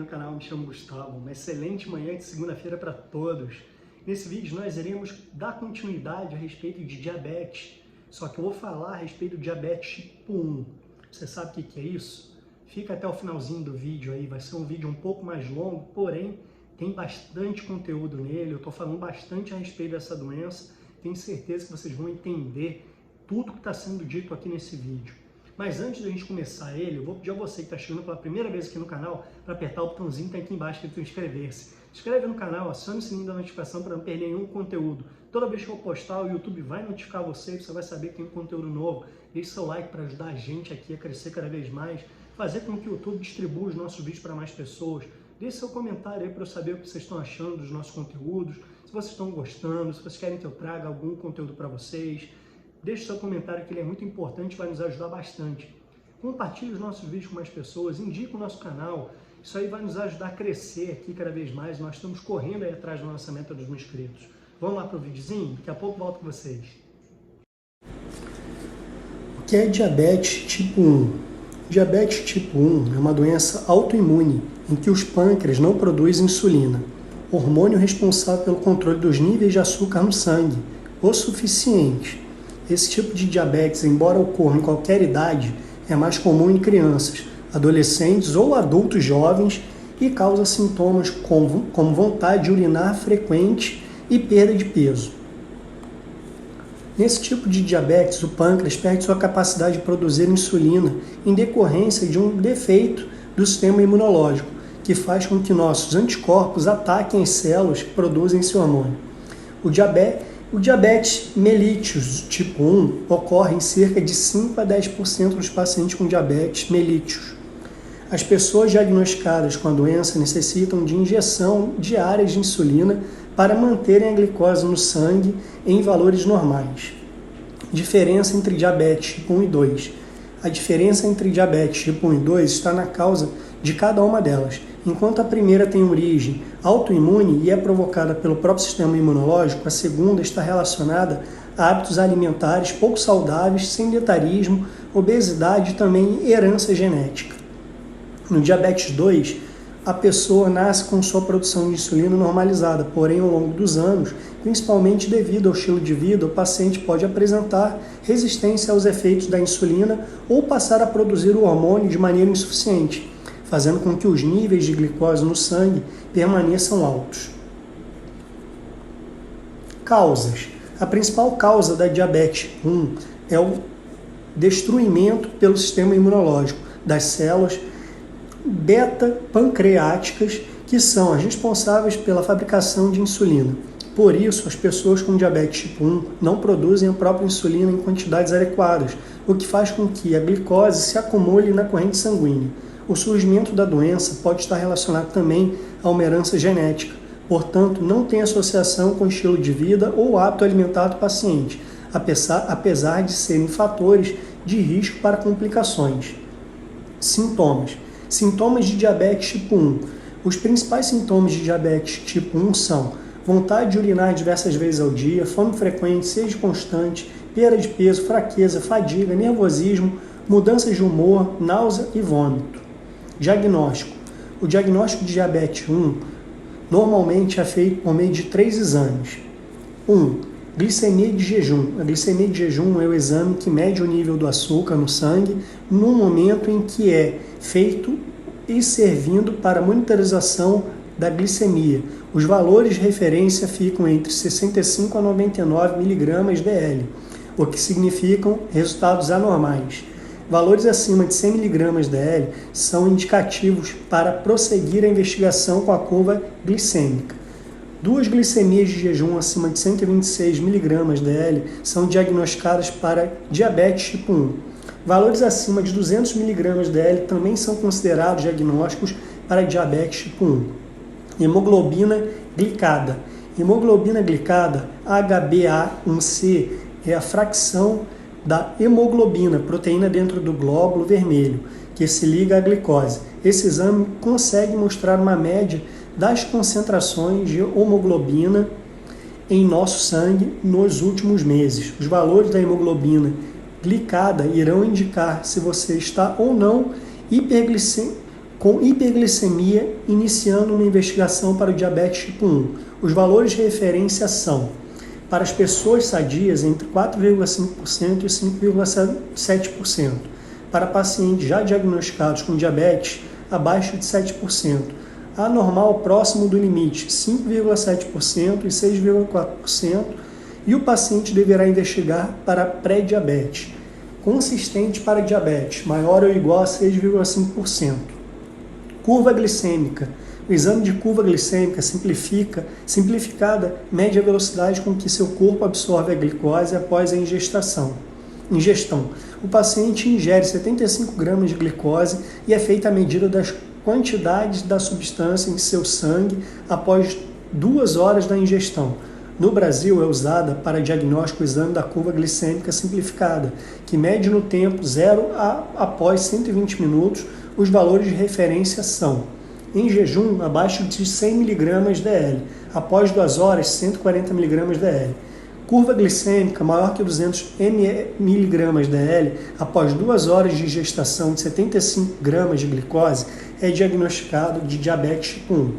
canal, me chamo Gustavo. Uma excelente manhã de segunda-feira para todos. Nesse vídeo nós iremos dar continuidade a respeito de diabetes, só que eu vou falar a respeito do diabetes tipo 1. Você sabe o que é isso? Fica até o finalzinho do vídeo aí, vai ser um vídeo um pouco mais longo, porém tem bastante conteúdo nele, eu estou falando bastante a respeito dessa doença, tenho certeza que vocês vão entender tudo que está sendo dito aqui nesse vídeo. Mas antes de a gente começar ele, eu vou pedir a você que está chegando pela primeira vez aqui no canal para apertar o botãozinho que está aqui embaixo escrito inscrever-se. Se inscreve no canal, acione o sininho da notificação para não perder nenhum conteúdo. Toda vez que eu postar, o YouTube vai notificar você vai saber que tem um conteúdo novo. Deixe seu like para ajudar a gente aqui a crescer cada vez mais, fazer com que o YouTube distribua os nossos vídeos para mais pessoas. Deixe seu comentário aí para eu saber o que vocês estão achando dos nossos conteúdos, se vocês estão gostando, se vocês querem que eu traga algum conteúdo para vocês. Deixe seu comentário, que ele é muito importante e vai nos ajudar bastante. Compartilhe os nossos vídeos com mais pessoas, indique o nosso canal. Isso aí vai nos ajudar a crescer aqui cada vez mais. Nós estamos correndo aí atrás da nossa meta dos 1000 inscritos. Vamos lá para o videozinho? Daqui a pouco volto com vocês. O que é diabetes tipo 1? Diabetes tipo 1 é uma doença autoimune em que os pâncreas não produzem insulina, hormônio responsável pelo controle dos níveis de açúcar no sangue, o suficiente. Esse tipo de diabetes, embora ocorra em qualquer idade, é mais comum em crianças, adolescentes ou adultos jovens e causa sintomas como vontade de urinar frequente e perda de peso. Nesse tipo de diabetes, o pâncreas perde sua capacidade de produzir insulina em decorrência de um defeito do sistema imunológico, que faz com que nossos anticorpos ataquem as células que produzem esse hormônio. O diabetes mellitus tipo 1 ocorre em cerca de 5 a 10% dos pacientes com diabetes mellitus. As pessoas diagnosticadas com a doença necessitam de injeção diária de insulina para manterem a glicose no sangue em valores normais. Diferença entre diabetes tipo 1 e 2. A diferença entre diabetes tipo 1 e 2 está na causa de cada uma delas. Enquanto a primeira tem origem autoimune e é provocada pelo próprio sistema imunológico, a segunda está relacionada a hábitos alimentares pouco saudáveis, sedentarismo, obesidade e também herança genética. No diabetes 2, a pessoa nasce com sua produção de insulina normalizada, porém ao longo dos anos, principalmente devido ao estilo de vida, o paciente pode apresentar resistência aos efeitos da insulina ou passar a produzir o hormônio de maneira insuficiente, fazendo com que os níveis de glicose no sangue permaneçam altos. Causas. A principal causa da diabetes 1 é o destruimento pelo sistema imunológico das células beta-pancreáticas, que são as responsáveis pela fabricação de insulina. Por isso, as pessoas com diabetes tipo 1 não produzem a própria insulina em quantidades adequadas, o que faz com que a glicose se acumule na corrente sanguínea. O surgimento da doença pode estar relacionado também a uma herança genética, portanto, não tem associação com o estilo de vida ou hábito alimentar do paciente, apesar de serem fatores de risco para complicações. Sintomas. Sintomas de diabetes tipo 1. Os principais sintomas de diabetes tipo 1 são vontade de urinar diversas vezes ao dia, fome frequente, sede constante, perda de peso, fraqueza, fadiga, nervosismo, mudanças de humor, náusea e vômito. Diagnóstico. O diagnóstico de diabetes 1 normalmente é feito por meio de 3 exames. 1. Glicemia de jejum. A glicemia de jejum é o exame que mede o nível do açúcar no sangue no momento em que é feito e servindo para monitorização da glicemia. Os valores de referência ficam entre 65 a 99 mg/dl, o que significam resultados anormais. Valores acima de 100 mg/dl são indicativos para prosseguir a investigação com a curva glicêmica. 2 glicemias de jejum acima de 126 mg/dl são diagnosticadas para diabetes tipo 1. Valores acima de 200 mg/dl também são considerados diagnósticos para diabetes tipo 1. Hemoglobina glicada. Hemoglobina glicada, HbA1c, é a fração da hemoglobina, proteína dentro do glóbulo vermelho, que se liga à glicose. Esse exame consegue mostrar uma média das concentrações de hemoglobina em nosso sangue nos últimos meses. Os valores da hemoglobina glicada irão indicar se você está ou não com hiperglicemia, iniciando uma investigação para o diabetes tipo 1. Os valores de referência são, para as pessoas sadias, entre 4,5% e 5,7%. Para pacientes já diagnosticados com diabetes, abaixo de 7%. Anormal próximo do limite, 5,7% e 6,4%. E o paciente deverá investigar para pré-diabetes. Consistente para diabetes, maior ou igual a 6,5%. Curva glicêmica. O exame de curva glicêmica simplificada, mede a velocidade com que seu corpo absorve a glicose após a ingestão. O paciente ingere 75 gramas de glicose e é feita a medida das quantidades da substância em seu sangue após 2 horas da ingestão. No Brasil, é usada para diagnóstico o exame da curva glicêmica simplificada, que mede no tempo 0 após 120 minutos. Os valores de referência são: em jejum, abaixo de 100 mg dl, após 2 horas, 140 mg dl. Curva glicêmica maior que 200 mg dl, após 2 horas de ingestação de 75 gramas de glicose, é diagnosticado de diabetes tipo 1.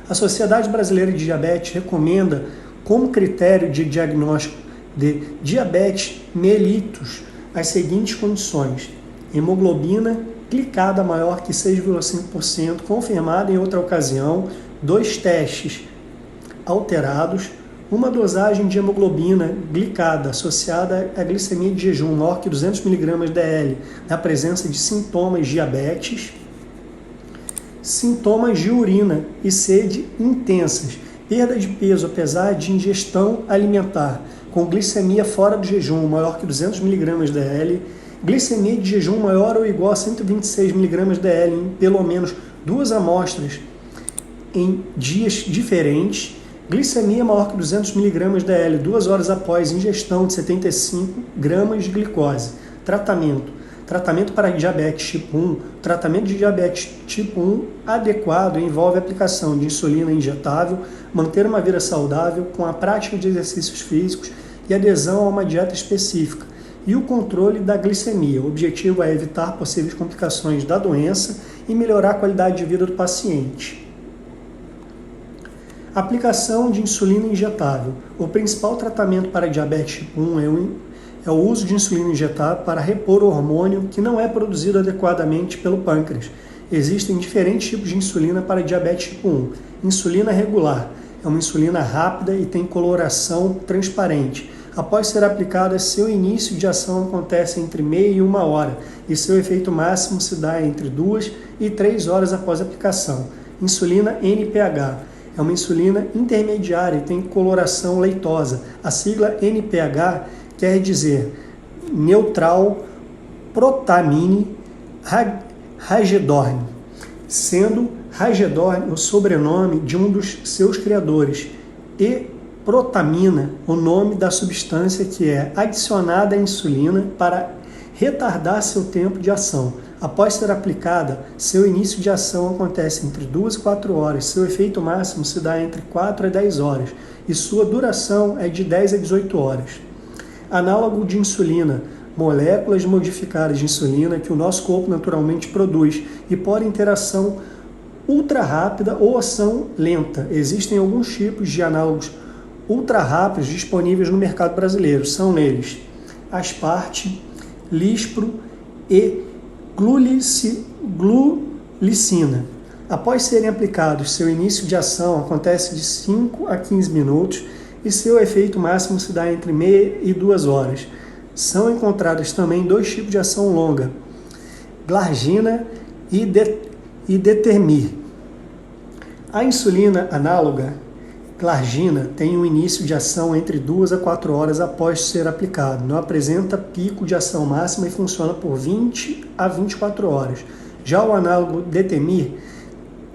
A Sociedade Brasileira de Diabetes recomenda, como critério de diagnóstico de diabetes mellitus, as seguintes condições: hemoglobina glicada maior que 6,5%, confirmada em outra ocasião, 2 testes alterados, uma dosagem de hemoglobina glicada associada à glicemia de jejum maior que 200 mg dl, na presença de sintomas de diabetes, sintomas de urina e sede intensas, perda de peso apesar de ingestão alimentar, com glicemia fora do jejum maior que 200 mg dl, glicemia de jejum maior ou igual a 126 mg dl em pelo menos 2 amostras em dias diferentes, glicemia maior que 200 mg dl 2 horas após ingestão de 75 gramas de glicose. Tratamento para diabetes tipo 1. Tratamento de diabetes tipo 1 adequado envolve a aplicação de insulina injetável, manter uma vida saudável com a prática de exercícios físicos e adesão a uma dieta específica, e o controle da glicemia. O objetivo é evitar possíveis complicações da doença e melhorar a qualidade de vida do paciente. Aplicação de insulina injetável. O principal tratamento para diabetes tipo 1 é o uso de insulina injetável para repor o hormônio que não é produzido adequadamente pelo pâncreas. Existem diferentes tipos de insulina para diabetes tipo 1. Insulina regular é uma insulina rápida e tem coloração transparente. Após ser aplicada, seu início de ação acontece entre meia e 1 hora e seu efeito máximo se dá entre 2 e 3 horas após a aplicação. Insulina NPH é uma insulina intermediária e tem coloração leitosa. A sigla NPH quer dizer neutral protamine Hagedorn, sendo Hagedorn o sobrenome de um dos seus criadores, e protamina o nome da substância que é adicionada à insulina para retardar seu tempo de ação. Após ser aplicada, seu início de ação acontece entre 2 e 4 horas, seu efeito máximo se dá entre 4 a 10 horas e sua duração é de 10 a 18 horas. Análogo de insulina, moléculas modificadas de insulina que o nosso corpo naturalmente produz e podem ter ação ultra rápida ou ação lenta. Existem alguns tipos de análogos ultra rápidos disponíveis no mercado brasileiro. São eles Asparte, Lispro e glulicina. Após serem aplicados, seu início de ação acontece de 5 a 15 minutos e seu efeito máximo se dá entre meia e 2 horas. São encontrados também 2 tipos de ação longa, glargina e determir. A insulina análoga, glargina, tem um início de ação entre 2 a 4 horas após ser aplicado. Não apresenta pico de ação máxima e funciona por 20 a 24 horas. Já o análogo detemir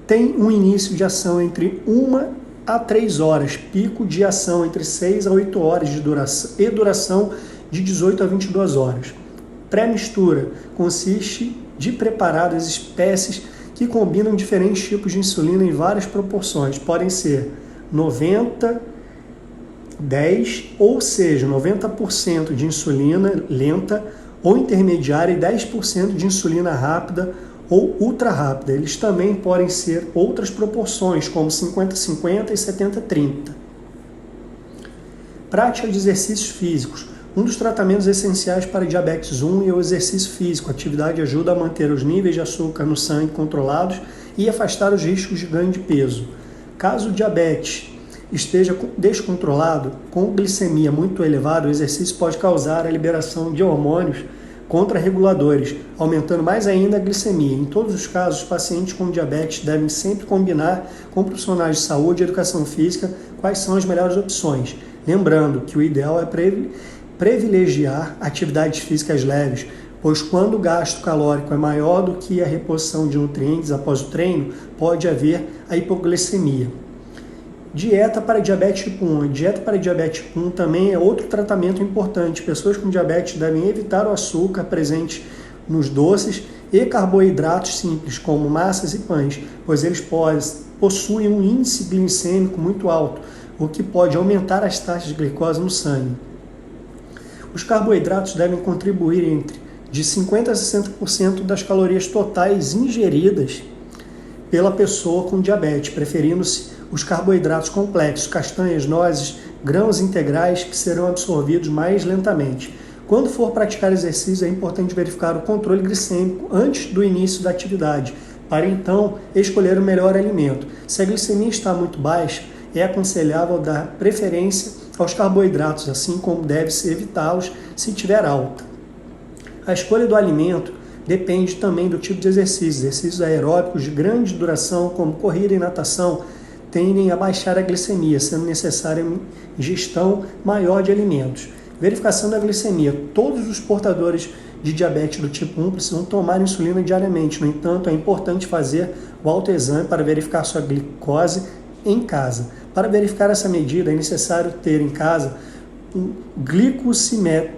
tem um início de ação entre 1 a 3 horas, pico de ação entre 6 a 8 horas de duração e duração de 18 a 22 horas. Pré-mistura consiste de preparar as espécies que combinam diferentes tipos de insulina em várias proporções. Podem ser 90, 10, ou seja, 90% de insulina lenta ou intermediária e 10% de insulina rápida ou ultra rápida. Eles também podem ser outras proporções, como 50-50 e 70-30. Prática de exercícios físicos. Um dos tratamentos essenciais para diabetes 1 é o exercício físico. A atividade ajuda a manter os níveis de açúcar no sangue controlados e afastar os riscos de ganho de peso. Caso o diabetes esteja descontrolado, com glicemia muito elevada, o exercício pode causar a liberação de hormônios contrarreguladores, aumentando mais ainda a glicemia. Em todos os casos, os pacientes com diabetes devem sempre combinar com profissionais de saúde e educação física quais são as melhores opções. Lembrando que o ideal é privilegiar atividades físicas leves, pois quando o gasto calórico é maior do que a reposição de nutrientes após o treino, pode haver a hipoglicemia. Dieta para diabetes tipo 1. A dieta para diabetes tipo 1 também é outro tratamento importante. Pessoas com diabetes devem evitar o açúcar presente nos doces e carboidratos simples, como massas e pães, pois eles possuem um índice glicêmico muito alto, o que pode aumentar as taxas de glicose no sangue. Os carboidratos devem contribuir entre de 50% a 60% das calorias totais ingeridas pela pessoa com diabetes, preferindo-se os carboidratos complexos, castanhas, nozes, grãos integrais, que serão absorvidos mais lentamente. Quando for praticar exercício, é importante verificar o controle glicêmico antes do início da atividade, para então escolher o melhor alimento. Se a glicemia está muito baixa, é aconselhável dar preferência aos carboidratos, assim como deve-se evitá-los se estiver alta. A escolha do alimento depende também do tipo de exercício. Exercícios aeróbicos de grande duração, como corrida e natação, tendem a baixar a glicemia, sendo necessária uma ingestão maior de alimentos. Verificação da glicemia. Todos os portadores de diabetes do tipo 1 precisam tomar insulina diariamente. No entanto, é importante fazer o autoexame para verificar sua glicose em casa. Para verificar essa medida, é necessário ter em casa um glicosímetro,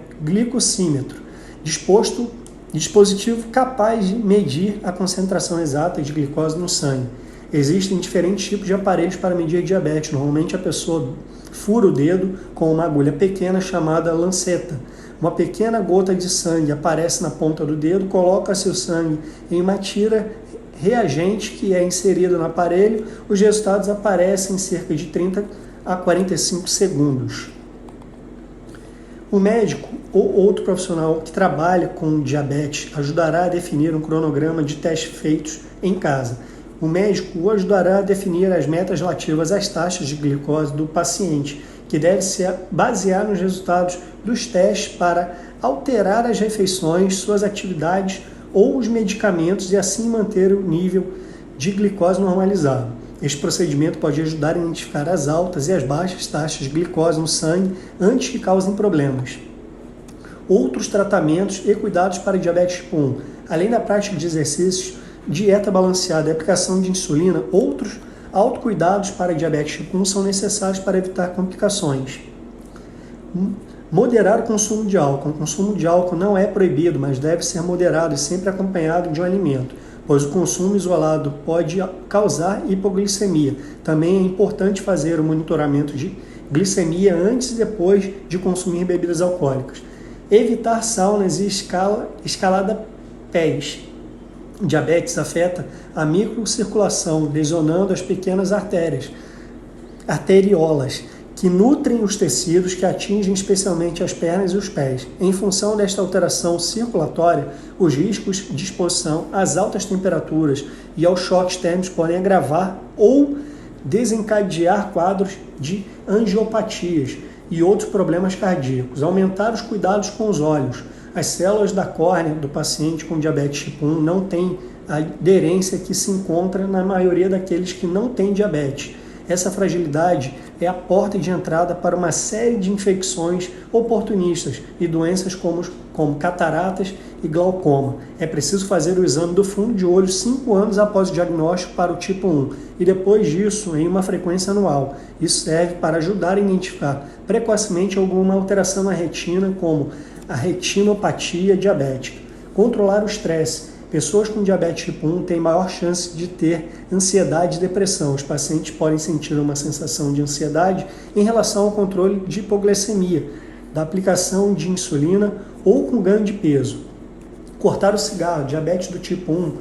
dispositivo capaz de medir a concentração exata de glicose no sangue. Existem diferentes tipos de aparelhos para medir diabetes. Normalmente a pessoa fura o dedo com uma agulha pequena chamada lanceta. Uma pequena gota de sangue aparece na ponta do dedo, coloca-se o sangue em uma tira reagente que é inserida no aparelho. Os resultados aparecem em cerca de 30 a 45 segundos. O médico ou outro profissional que trabalha com diabetes ajudará a definir um cronograma de testes feitos em casa. O médico o ajudará a definir as metas relativas às taxas de glicose do paciente, que deve se basear nos resultados dos testes para alterar as refeições, suas atividades ou os medicamentos e assim manter o nível de glicose normalizado. Este procedimento pode ajudar a identificar as altas e as baixas taxas de glicose no sangue antes que causem problemas. Outros tratamentos e cuidados para diabetes tipo 1. Além da prática de exercícios, dieta balanceada e aplicação de insulina, outros autocuidados para diabetes tipo 1 são necessários para evitar complicações. Moderar o consumo de álcool. O consumo de álcool não é proibido, mas deve ser moderado e sempre acompanhado de um alimento, pois o consumo isolado pode causar hipoglicemia. Também é importante fazer o monitoramento de glicemia antes e depois de consumir bebidas alcoólicas. Evitar saunas e escalada pés. Diabetes afeta a microcirculação, lesionando as pequenas arteriolas, que nutrem os tecidos que atingem especialmente as pernas e os pés. Em função desta alteração circulatória, os riscos de exposição às altas temperaturas e aos choques térmicos podem agravar ou desencadear quadros de angiopatias e outros problemas cardíacos. Aumentar os cuidados com os olhos. As células da córnea do paciente com diabetes tipo 1 não têm a aderência que se encontra na maioria daqueles que não têm diabetes. Essa fragilidade é a porta de entrada para uma série de infecções oportunistas e doenças como cataratas e glaucoma. É preciso fazer o exame do fundo de olho 5 anos após o diagnóstico para o tipo 1 e depois disso em uma frequência anual. Isso serve para ajudar a identificar precocemente alguma alteração na retina, como a retinopatia diabética. Controlar o estresse. Pessoas com diabetes tipo 1 têm maior chance de ter ansiedade e depressão. Os pacientes podem sentir uma sensação de ansiedade em relação ao controle de hipoglicemia, da aplicação de insulina ou com ganho de peso. Cortar o cigarro. Diabetes do tipo 1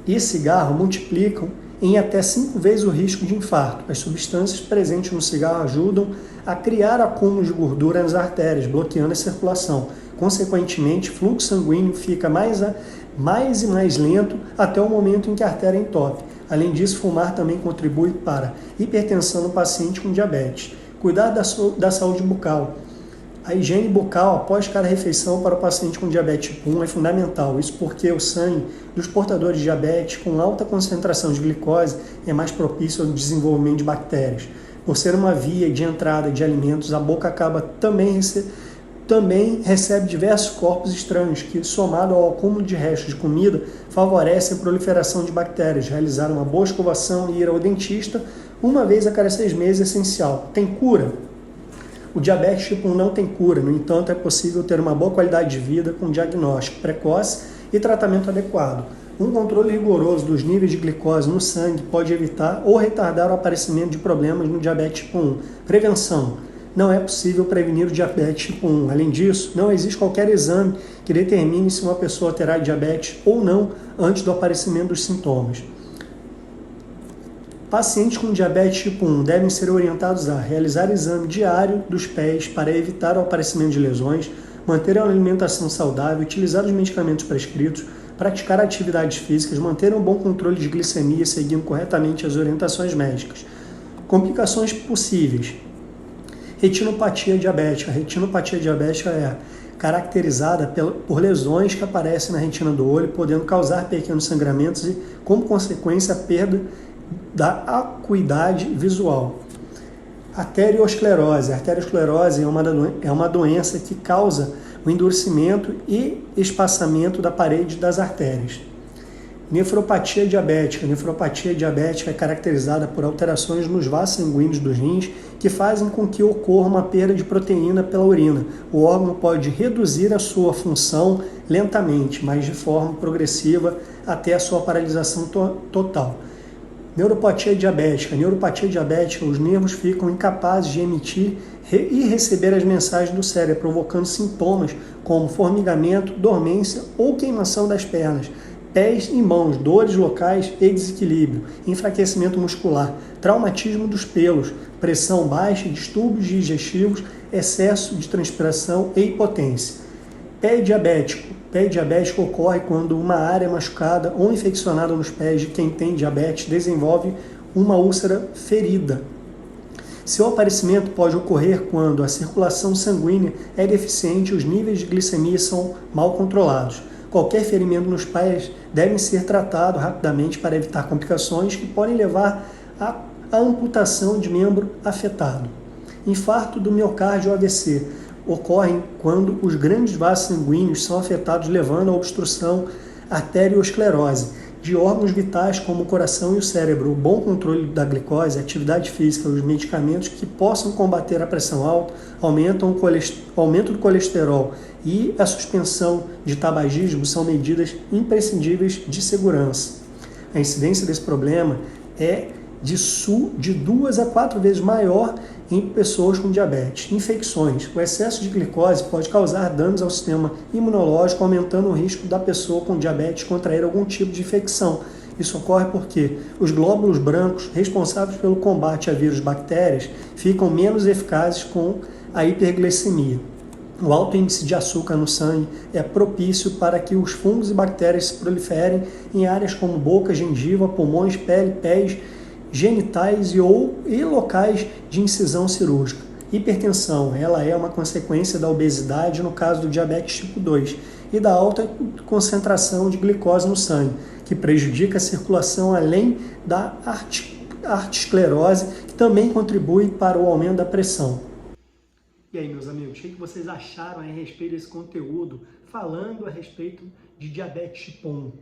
e cigarro multiplicam em até 5 vezes o risco de infarto. As substâncias presentes no cigarro ajudam a criar acúmulos de gordura nas artérias, bloqueando a circulação. Consequentemente, o fluxo sanguíneo fica mais e mais lento até o momento em que a artéria entope. Além disso, fumar também contribui para hipertensão no paciente com diabetes. Cuidar da saúde bucal. A higiene bucal após cada refeição para o paciente com diabetes tipo 1 é fundamental. Isso porque o sangue dos portadores de diabetes com alta concentração de glicose é mais propício ao desenvolvimento de bactérias. Por ser uma via de entrada de alimentos, a boca acaba também recebe diversos corpos estranhos que, somado ao acúmulo de restos de comida, favorecem a proliferação de bactérias. Realizar uma boa escovação e ir ao dentista uma vez a cada 6 meses é essencial. Tem cura? O diabetes tipo 1 não tem cura, no entanto, é possível ter uma boa qualidade de vida com diagnóstico precoce e tratamento adequado. Um controle rigoroso dos níveis de glicose no sangue pode evitar ou retardar o aparecimento de problemas no diabetes tipo 1. Prevenção. Não é possível prevenir o diabetes tipo 1. Além disso, não existe qualquer exame que determine se uma pessoa terá diabetes ou não antes do aparecimento dos sintomas. Pacientes com diabetes tipo 1 devem ser orientados a realizar exame diário dos pés para evitar o aparecimento de lesões, manter uma alimentação saudável, utilizar os medicamentos prescritos, praticar atividades físicas, manter um bom controle de glicemia, seguindo corretamente as orientações médicas. Complicações possíveis. Retinopatia diabética. A retinopatia diabética é caracterizada por lesões que aparecem na retina do olho, podendo causar pequenos sangramentos e, como consequência, a perda da acuidade visual. Arteriosclerose. A arteriosclerose é uma doença que causa o endurecimento e espaçamento da parede das artérias. Nefropatia diabética. A nefropatia diabética é caracterizada por alterações nos vasos sanguíneos dos rins que fazem com que ocorra uma perda de proteína pela urina. O órgão pode reduzir a sua função lentamente, mas de forma progressiva até a sua paralisação total. Neuropatia diabética. A neuropatia diabética, os nervos ficam incapazes de emitir e receber as mensagens do cérebro, provocando sintomas como formigamento, dormência ou queimação das pernas, pés e mãos, dores locais e desequilíbrio, enfraquecimento muscular, traumatismo dos pelos, pressão baixa, distúrbios digestivos, excesso de transpiração e impotência. Pé diabético. Pé diabético ocorre quando uma área machucada ou infeccionada nos pés de quem tem diabetes desenvolve uma úlcera ferida. Seu aparecimento pode ocorrer quando a circulação sanguínea é deficiente e os níveis de glicemia são mal controlados. Qualquer ferimento nos pés deve ser tratado rapidamente para evitar complicações que podem levar à amputação de membro afetado. Infarto do miocárdio ou AVC ocorrem quando os grandes vasos sanguíneos são afetados, levando à obstrução arteriosclerose de órgãos vitais como o coração e o cérebro. O bom controle da glicose, a atividade física e os medicamentos que possam combater a pressão alta, aumento do colesterol e a suspensão de tabagismo são medidas imprescindíveis de segurança. A incidência desse problema é de 2 a 4 vezes maior em pessoas com diabetes. Infecções. O excesso de glicose pode causar danos ao sistema imunológico, aumentando o risco da pessoa com diabetes contrair algum tipo de infecção. Isso ocorre porque os glóbulos brancos, responsáveis pelo combate a vírus e bactérias, ficam menos eficazes com a hiperglicemia. O alto índice de açúcar no sangue é propício para que os fungos e bactérias se proliferem em áreas como boca, gengiva, pulmões, pele, pés, genitais e locais de incisão cirúrgica. Hipertensão, ela é uma consequência da obesidade no caso do diabetes tipo 2 e da alta concentração de glicose no sangue, que prejudica a circulação além da arteriosclerose, que também contribui para o aumento da pressão. E aí, meus amigos, o que vocês acharam a respeito desse conteúdo falando a respeito de diabetes tipo 1?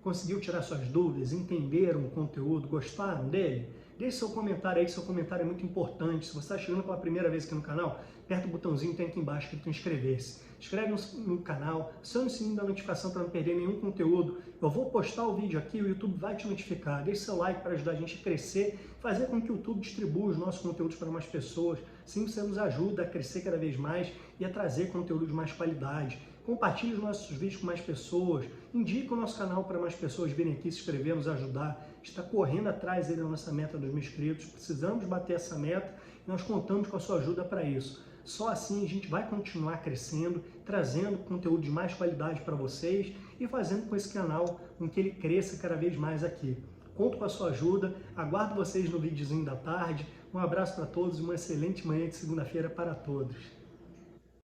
Conseguiu tirar suas dúvidas? Entenderam o conteúdo? Gostaram dele? Deixe seu comentário aí, que seu comentário é muito importante. Se você está chegando pela primeira vez aqui no canal, aperta o botãozinho que tem aqui embaixo escrito inscrever-se. Inscreve no canal, acione o sininho da notificação para não perder nenhum conteúdo. Eu vou postar o vídeo aqui, o YouTube vai te notificar. Deixe seu like para ajudar a gente a crescer, fazer com que o YouTube distribua os nossos conteúdos para mais pessoas. Assim você nos ajuda a crescer cada vez mais e a trazer conteúdo de mais qualidade. Compartilhe os nossos vídeos com mais pessoas, indique o nosso canal para mais pessoas virem aqui se inscrever, nos ajudar. Está correndo atrás aí da nossa meta dos 1000 inscritos, precisamos bater essa meta e nós contamos com a sua ajuda para isso. Só assim a gente vai continuar crescendo, trazendo conteúdo de mais qualidade para vocês e fazendo com esse canal com que ele cresça cada vez mais aqui. Conto com a sua ajuda, aguardo vocês no videozinho da tarde. Um abraço para todos e uma excelente manhã de segunda-feira para todos.